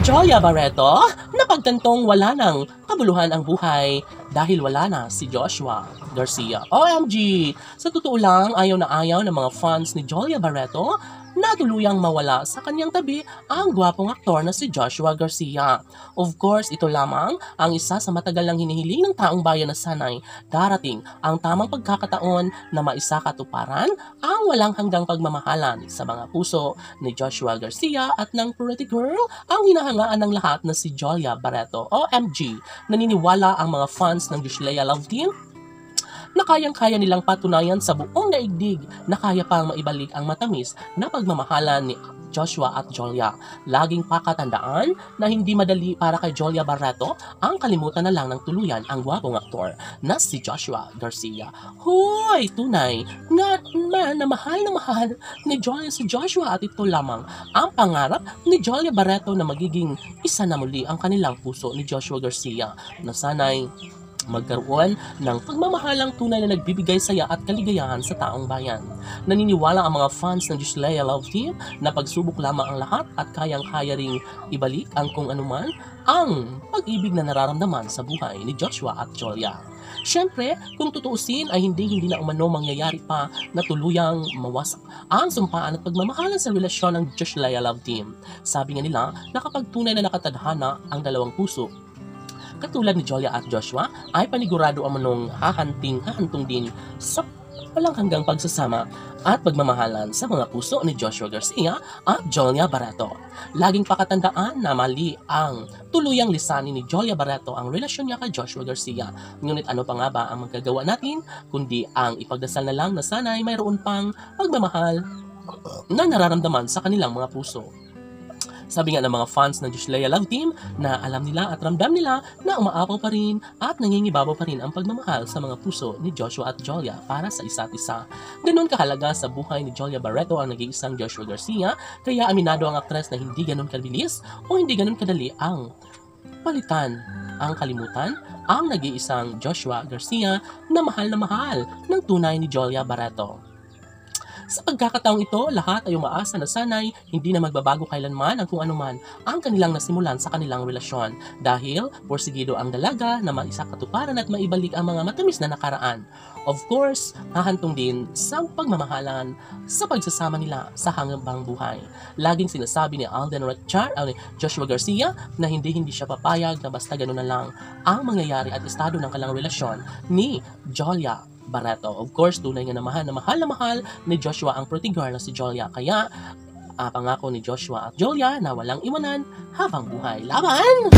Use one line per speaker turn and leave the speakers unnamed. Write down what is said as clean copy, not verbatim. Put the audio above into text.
Jolia Barreto, napagtantong wala nang kabuluhan ang buhay dahil wala na si Joshua Garcia. OMG! Sa totoo lang, ayaw na ayaw ng mga fans ni Jolia Barreto na tuluyang mawala sa kanyang tabi ang gwapong aktor na si Joshua Garcia. Of course, ito lamang ang isa sa matagal nang hinihiling ng taong bayan na sanay darating ang tamang pagkakataon na maisakatuparan ang walang hanggang pagmamahalan sa mga puso ni Joshua Garcia at ng pretty girl ang hinahangaan ng lahat na si Jolia Barreto. OMG! Naniniwala ang mga fans ng Joshua Love Team na kayang-kaya nilang patunayan sa buong daigdig na kaya pang maibalik ang matamis na pagmamahalan ni Joshua at Jolia. Laging pakatandaan na hindi madali para kay Jolia Barreto ang kalimutan na lang ng tuluyan ang gwapong aktor na si Joshua Garcia. Hoy! Tunay nga na mahal ni Jolia si Joshua at ito lamang ang pangarap ni Jolia Barreto na magiging isa na muli ang kanilang puso ni Joshua Garcia na sanay magkaroon ng pagmamahalang tunay na nagbibigay saya at kaligayahan sa taong bayan. Naniniwala ang mga fans ng Joshua Love Team na pagsubok lamang ang lahat at kayang-kaya ring ibalik ang kung anuman ang pag-ibig na nararamdaman sa buhay ni Joshua at Jolia. Siyempre, kung tutuusin ay hindi na umano mangyayari pa na tuluyang mawasak ang sumpaan at pagmamahalan sa relasyon ng Joshua Love Team. Sabi nga nila na kapag tunay na nakatadhana ang dalawang puso, katulad ni Jolia at Joshua, ay panigurado ang manong hahantong din sa walang hanggang pagsasama at pagmamahalan sa mga puso ni Joshua Garcia at Jolia Barreto. Laging pakatandaan na mali ang tuluyang lisanin ni Jolia Barreto ang relasyon niya kay Joshua Garcia. Ngunit ano pa nga ba ang magagawa natin kundi ang ipagdasal na lang na sana'y mayroon pang pagmamahal na nararamdaman sa kanilang mga puso. Sabi nga ng mga fans ng Joshua Love Team na alam nila at ramdam nila na umaapaw pa rin at nangingibabaw pa rin ang pagmamahal sa mga puso ni Joshua at Jolia para sa isa't isa. Ganon kahalaga sa buhay ni Jolia Barreto ang nag-iisang Joshua Garcia, kaya aminado ang aktres na hindi ganon kabilis o hindi ganon kadali ang palitan ang kalimutan ang nag-iisang Joshua Garcia na mahal ng tunay ni Jolia Barreto. Sa pagkakataong ito, lahat ay umaasa na sanay hindi na magbabago kailanman ang kung anuman ang kanilang nasimulan sa kanilang relasyon dahil porsigido ang dalaga na maisakatuparan at maibalik ang mga matamis na nakaraan. Of course, hahantong din sa pagmamahalan sa pagsasama nila sa hanggang buhay. Laging sinasabi ni Alden Richard ni Joshua Garcia na hindi siya papayag na basta gano'n na lang ang mangyayari at estado ng kanilang relasyon ni Jolia Barreto. Of course, tunay nga na mahal ni Joshua ang pretty girl na si Jolia. Kaya, pangako ni Joshua at Jolia na walang iwanan habang buhay. Laban!